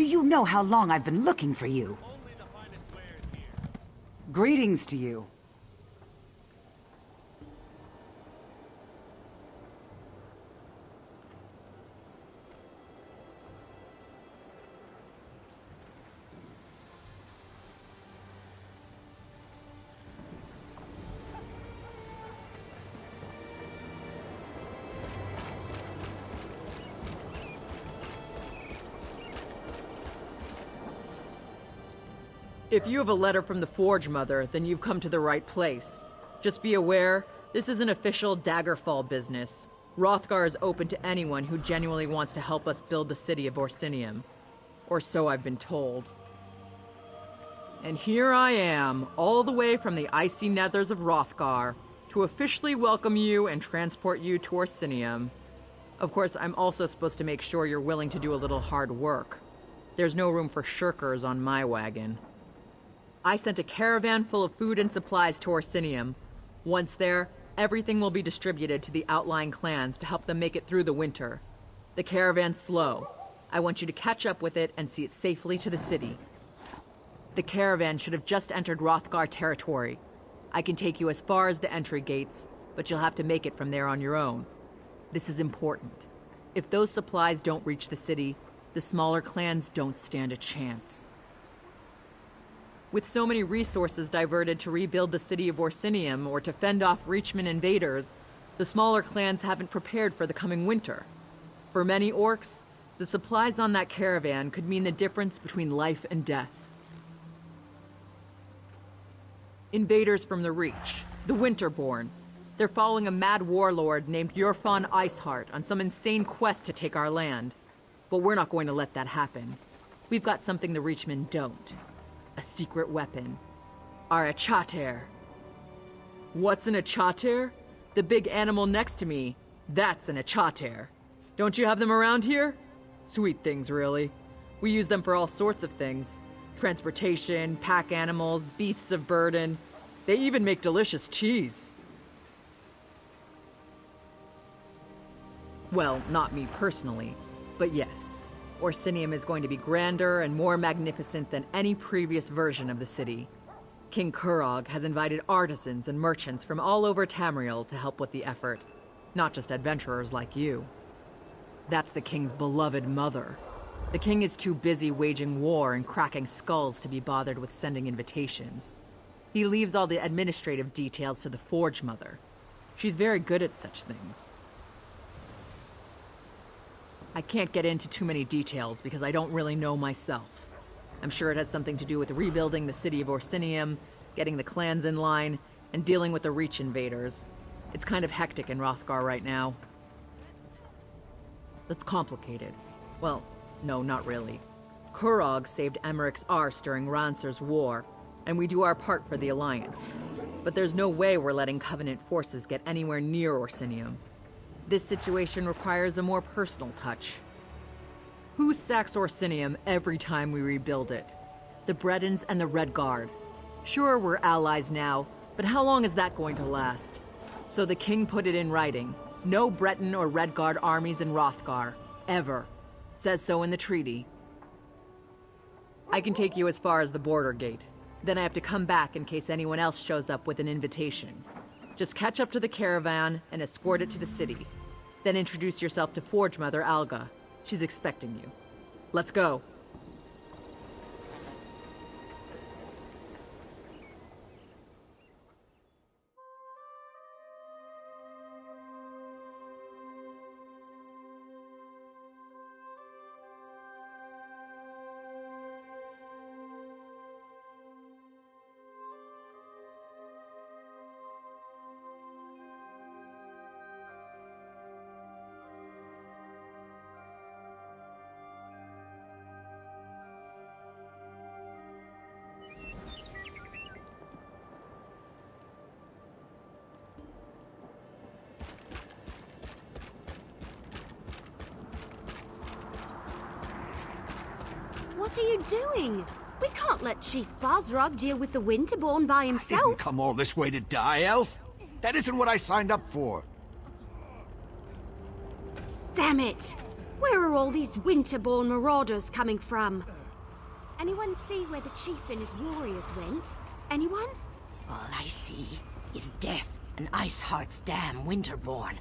you know how long I've been looking for you? Greetings to you. If you have a letter from the Forge Mother, then you've come to the right place. Just be aware, this is an official Daggerfall business. Wrothgar is open to anyone who genuinely wants to help us build the city of Orsinium. Or so I've been told. And here I am, all the way from the icy nethers of Wrothgar, to officially welcome you and transport you to Orsinium. Of course, I'm also supposed to make sure you're willing to do a little hard work. There's no room for shirkers on my wagon. I sent a caravan full of food and supplies to Orsinium. Once there, everything will be distributed to the outlying clans to help them make it through the winter. The caravan's slow. I want you to catch up with it and see it safely to the city. The caravan should have just entered Wrothgar territory. I can take you as far as the entry gates, but you'll have to make it from there on your own. This is important. If those supplies don't reach the city, the smaller clans don't stand a chance. With so many resources diverted to rebuild the city of Orsinium or to fend off Reachman invaders, the smaller clans haven't prepared for the coming winter. For many orcs, the supplies on that caravan could mean the difference between life and death. Invaders from the Reach, the Winterborn. They're following a mad warlord named Yorfon Iceheart on some insane quest to take our land. But we're not going to let that happen. We've got something the Reachmen don't. A secret weapon. Our Achater. What's an Achater? The big animal next to me. That's an Achater. Don't you have them around here? Sweet things, really. We use them for all sorts of things. Transportation, pack animals, beasts of burden. They even make delicious cheese. Well, not me personally, but yes. Orsinium is going to be grander and more magnificent than any previous version of the city. King Kurog has invited artisans and merchants from all over Tamriel to help with the effort, not just adventurers like you. That's the king's beloved mother. The king is too busy waging war and cracking skulls to be bothered with sending invitations. He leaves all the administrative details to the Forge Mother. She's very good at such things. I can't get into too many details because I don't really know myself. I'm sure it has something to do with rebuilding the city of Orsinium, getting the clans in line, and dealing with the Reach invaders. It's kind of hectic in Wrothgar right now. That's complicated. Well, no, not really. Kurog saved Emmerich's arse during Ranser's war, and we do our part for the Alliance. But there's no way we're letting Covenant forces get anywhere near Orsinium. This situation requires a more personal touch. Who sacks Orsinium every time we rebuild it? The Bredons and the Red Guard. Sure, we're allies now, but how long is that going to last? So the king put it in writing. No Breton or Red Guard armies in Wrothgar. Ever. Says so in the treaty. I can take you as far as the border gate. Then I have to come back in case anyone else shows up with an invitation. Just catch up to the caravan and escort it to the city. Then introduce yourself to Forge Mother Alga. She's expecting you. Let's go. What are you doing? We can't let Chief Bosrog deal with the Winterborn by himself. I didn't come all this way to die, Elf. That isn't what I signed up for. Damn it! Where are all these Winterborn marauders coming from? Anyone see where the chief and his warriors went? Anyone? All I see is death and Iceheart's damn Winterborn.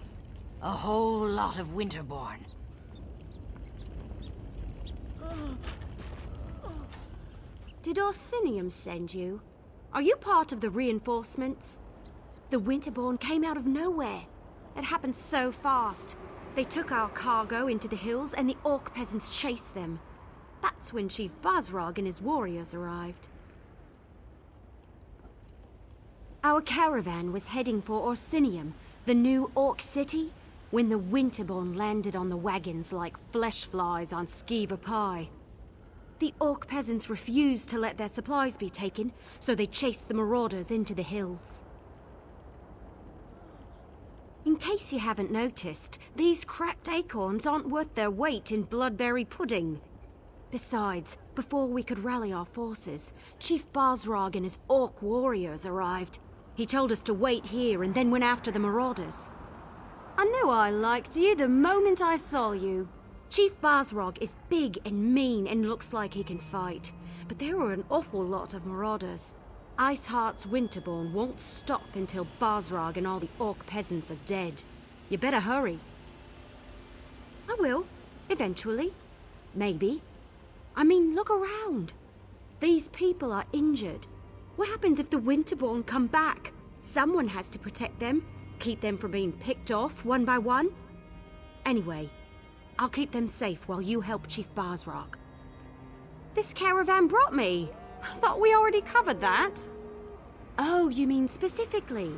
A whole lot of Winterborn. Did Orsinium send you? Are you part of the reinforcements? The Winterborn came out of nowhere. It happened so fast. They took our cargo into the hills and the orc peasants chased them. That's when Chief Basrog and his warriors arrived. Our caravan was heading for Orsinium, the new orc city, when the Winterborn landed on the wagons like flesh flies on skeever pie. The orc peasants refused to let their supplies be taken, so they chased the marauders into the hills. In case you haven't noticed, these cracked acorns aren't worth their weight in bloodberry pudding. Besides, before we could rally our forces, Chief Basrog and his orc warriors arrived. He told us to wait here and then went after the marauders. I knew I liked you the moment I saw you. Chief Basrog is big and mean and looks like he can fight, but there are an awful lot of marauders. Iceheart's Winterborn won't stop until Basrog and all the orc peasants are dead. You better hurry. I will, eventually. Maybe. I mean, look around. These people are injured. What happens if the Winterborn come back? Someone has to protect them, keep them from being picked off one by one. Anyway, I'll keep them safe while you help Chief Basrog. This caravan brought me. I thought we already covered that. Oh, you mean specifically?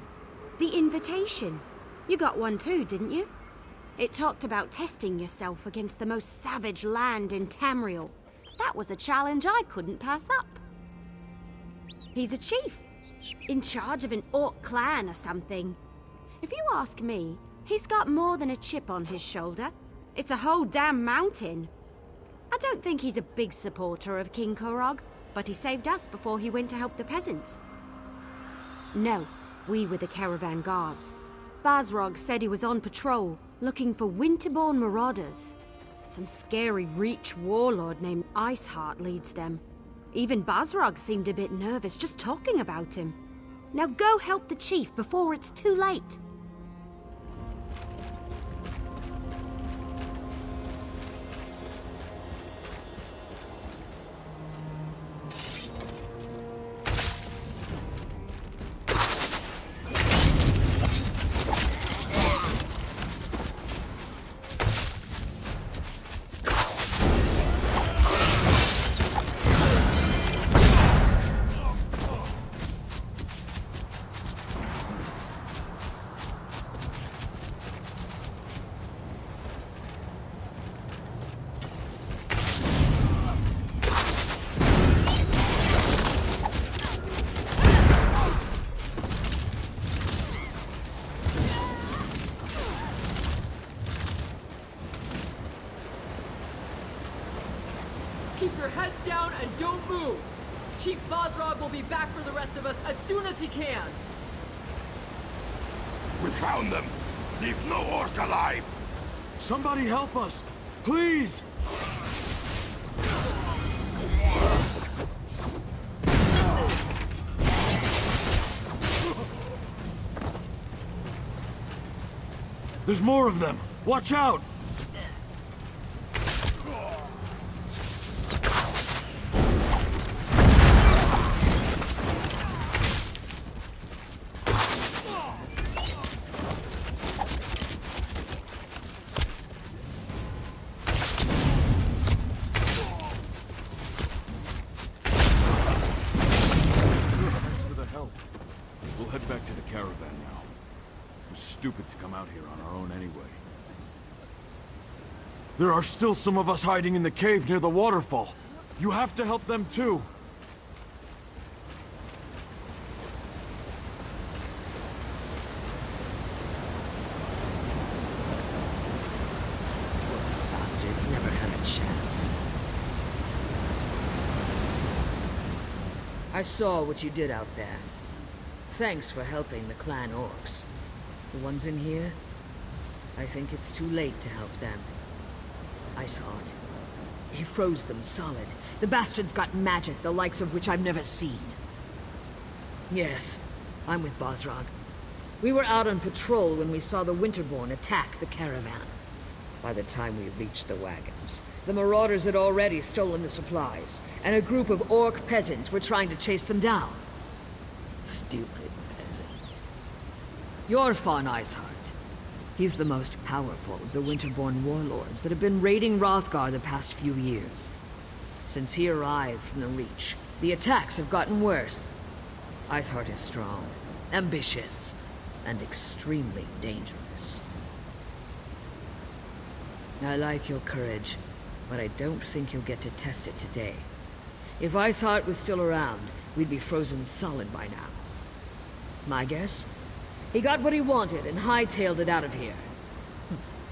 The invitation. You got one too, didn't you? It talked about testing yourself against the most savage land in Tamriel. That was a challenge I couldn't pass up. He's a chief, in charge of an orc clan or something. If you ask me, he's got more than a chip on his shoulder. It's a whole damn mountain. I don't think he's a big supporter of King Korog, but he saved us before he went to help the peasants. No, we were the caravan guards. Basrog said he was on patrol, looking for Winterborn marauders. Some scary Reach warlord named Iceheart leads them. Even Basrog seemed a bit nervous just talking about him. Now go help the chief before it's too late. Keep your heads down and don't move. Chief Basrog will be back for the rest of us as soon as he can. We found them. Leave no orc alive. Somebody help us! Please! There's more of them! Watch out! We'll head back to the caravan now. It was stupid to come out here on our own anyway. There are still some of us hiding in the cave near the waterfall. You have to help them too. Bastards never had a chance. I saw what you did out there. Thanks for helping the clan orcs. The ones in here, I think it's too late to help them. Iceheart, he froze them solid, The bastard's got magic, the likes of which I've never seen. Yes, I'm with Bosrog. We were out on patrol when we saw the Winterborn attack the caravan. By the time we reached the wagons, the marauders had already stolen the supplies, and a group of orc peasants were trying to chase them down. Stupid peasants. You're Fawn Iceheart. He's the most powerful of the Winterborn warlords that have been raiding Wrothgar the past few years. Since he arrived from the Reach, the attacks have gotten worse. Iceheart is strong, ambitious, and extremely dangerous. I like your courage, but I don't think you'll get to test it today. If Iceheart was still around, we'd be frozen solid by now. My guess? He got what he wanted and hightailed it out of here.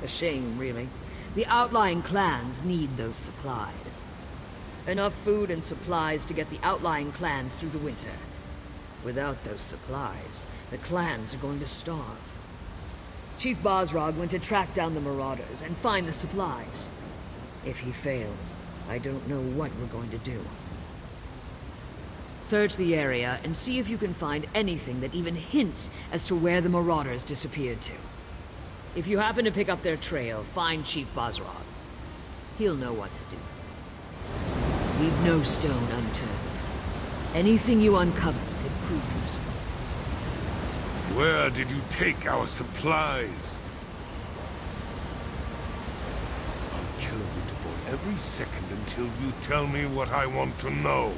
A shame, really. The outlying clans need those supplies. Enough food and supplies to get the outlying clans through the winter. Without those supplies, the clans are going to starve. Chief Bosrog went to track down the marauders and find the supplies. If he fails, I don't know what we're going to do. Search the area and see if you can find anything that even hints as to where the marauders disappeared to. If you happen to pick up their trail, find Chief Bosrog. He'll know what to do. Leave no stone unturned. Anything you uncover could prove useful. Where did you take our supplies? I'll kill a Winterborn every second until you tell me what I want to know.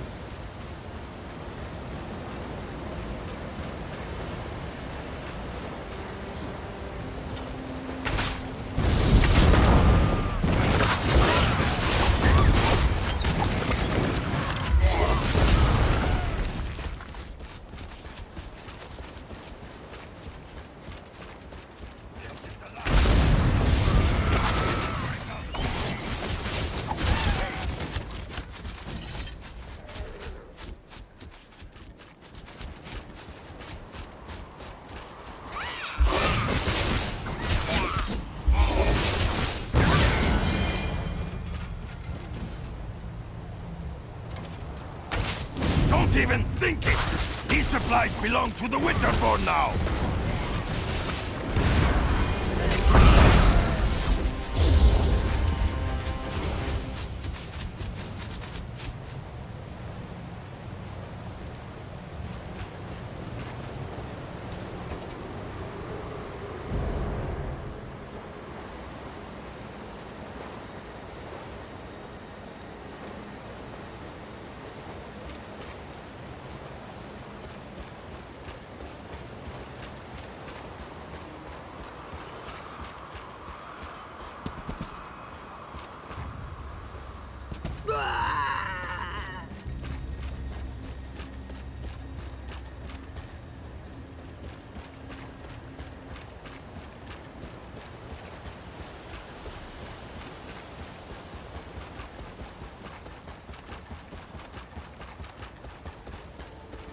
Don't even think it! These supplies belong to the Winterborn now!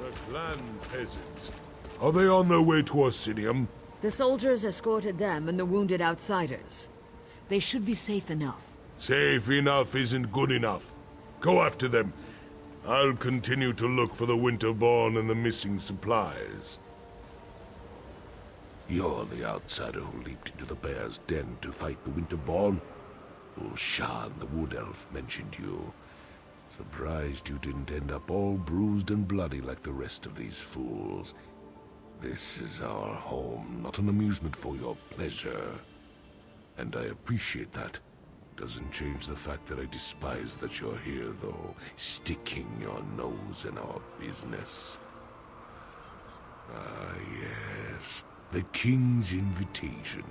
The clan peasants. Are they on their way to Orsinium? The soldiers escorted them and the wounded outsiders. They should be safe enough. Safe enough isn't good enough. Go after them. I'll continue to look for the Winterborn and the missing supplies. You're the outsider who leaped into the bear's den to fight the Winterborn? Shan, the Wood Elf, mentioned you. Surprised you didn't end up all bruised and bloody like the rest of these fools. This is our home, not an amusement for your pleasure. And I appreciate that. Doesn't change the fact that I despise that you're here, though, sticking your nose in our business. Ah, yes. The King's invitation.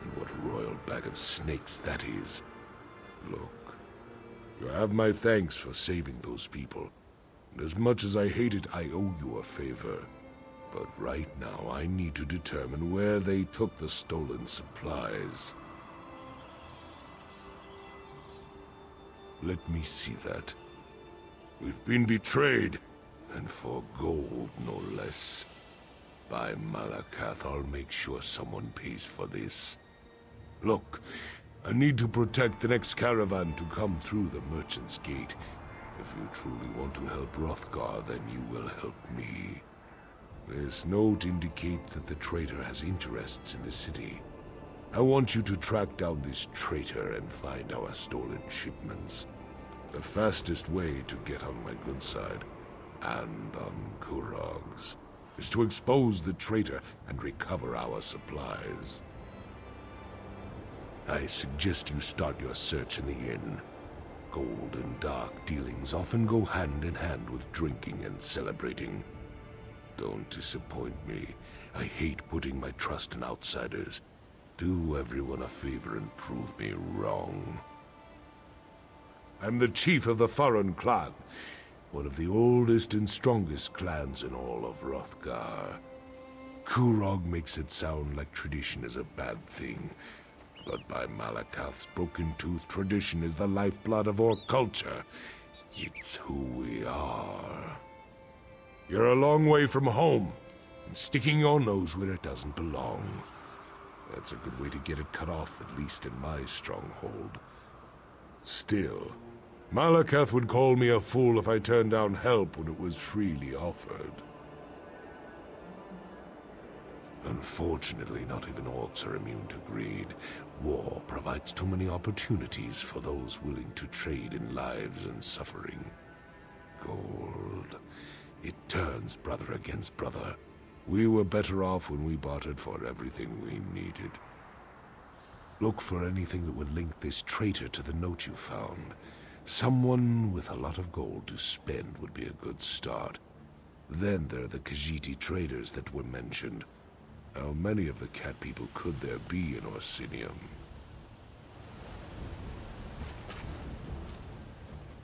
And what royal bag of snakes that is. Look, you have my thanks for saving those people. And as much as I hate it, I owe you a favor. But right now, I need to determine where they took the stolen supplies. Let me see that. We've been betrayed, and for gold, no less. By Malakath, I'll make sure someone pays for this. Look, I need to protect the next caravan to come through the Merchant's Gate. If If you truly want to help Wrothgar, then you will help me. This note indicates that the traitor has interests in the city. I want you to track down this traitor and find our stolen shipments. The fastest way to get on my good side, and on Kurog's, is to expose the traitor and recover our supplies. I suggest you start your search in the inn. Gold and dark dealings often go hand in hand with drinking and celebrating. Don't disappoint me. I hate putting my trust in outsiders. Do everyone a favor and prove me wrong. I'm the chief of the Foreign clan, one of the oldest and strongest clans in all of Wrothgar. Kurog makes it sound like tradition is a bad thing, but by Malakath's broken tooth, tradition is the lifeblood of our culture. It's who we are. You're a long way from home, and sticking your nose where it doesn't belong. That's a good way to get it cut off, at least in my stronghold. Still, Malakath would call me a fool if I turned down help when it was freely offered. Unfortunately, not even orcs are immune to greed. War provides too many opportunities for those willing to trade in lives and suffering. Gold. It turns brother against brother. We were better off when we bartered for everything we needed. Look for anything that would link this traitor to the note you found. Someone with a lot of gold to spend would be a good start. Then there are the Khajiit traders that were mentioned. How many of the cat people could there be in Orsinium?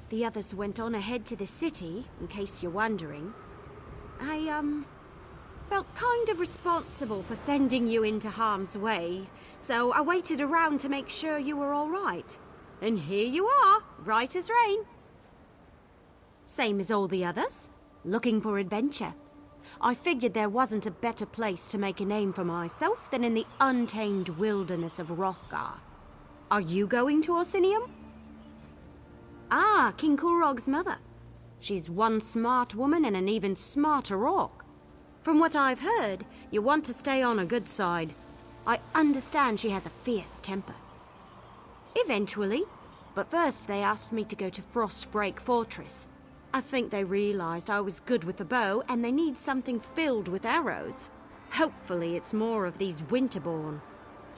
The others went on ahead to the city, in case you're wondering. I felt kind of responsible for sending you into harm's way, so I waited around to make sure you were all right. And here you are, right as rain. Same as all the others, looking for adventure. I figured there wasn't a better place to make a name for myself than in the untamed wilderness of Wrothgar. Are you going to Orsinium? Ah, King Kurog's mother. She's one smart woman and an even smarter orc. From what I've heard, you want to stay on her good side. I understand she has a fierce temper. Eventually. But first they asked me to go to Frostbreak Fortress. I think they realized I was good with the bow and they need something filled with arrows. Hopefully it's more of these Winterborn.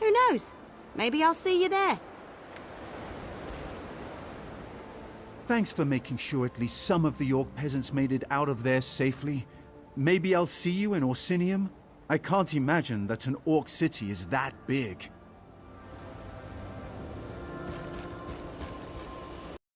Who knows? Maybe I'll see you there. Thanks for making sure at least some of the Orc peasants made it out of there safely. Maybe I'll see you in Orsinium? I can't imagine that an Orc city is that big.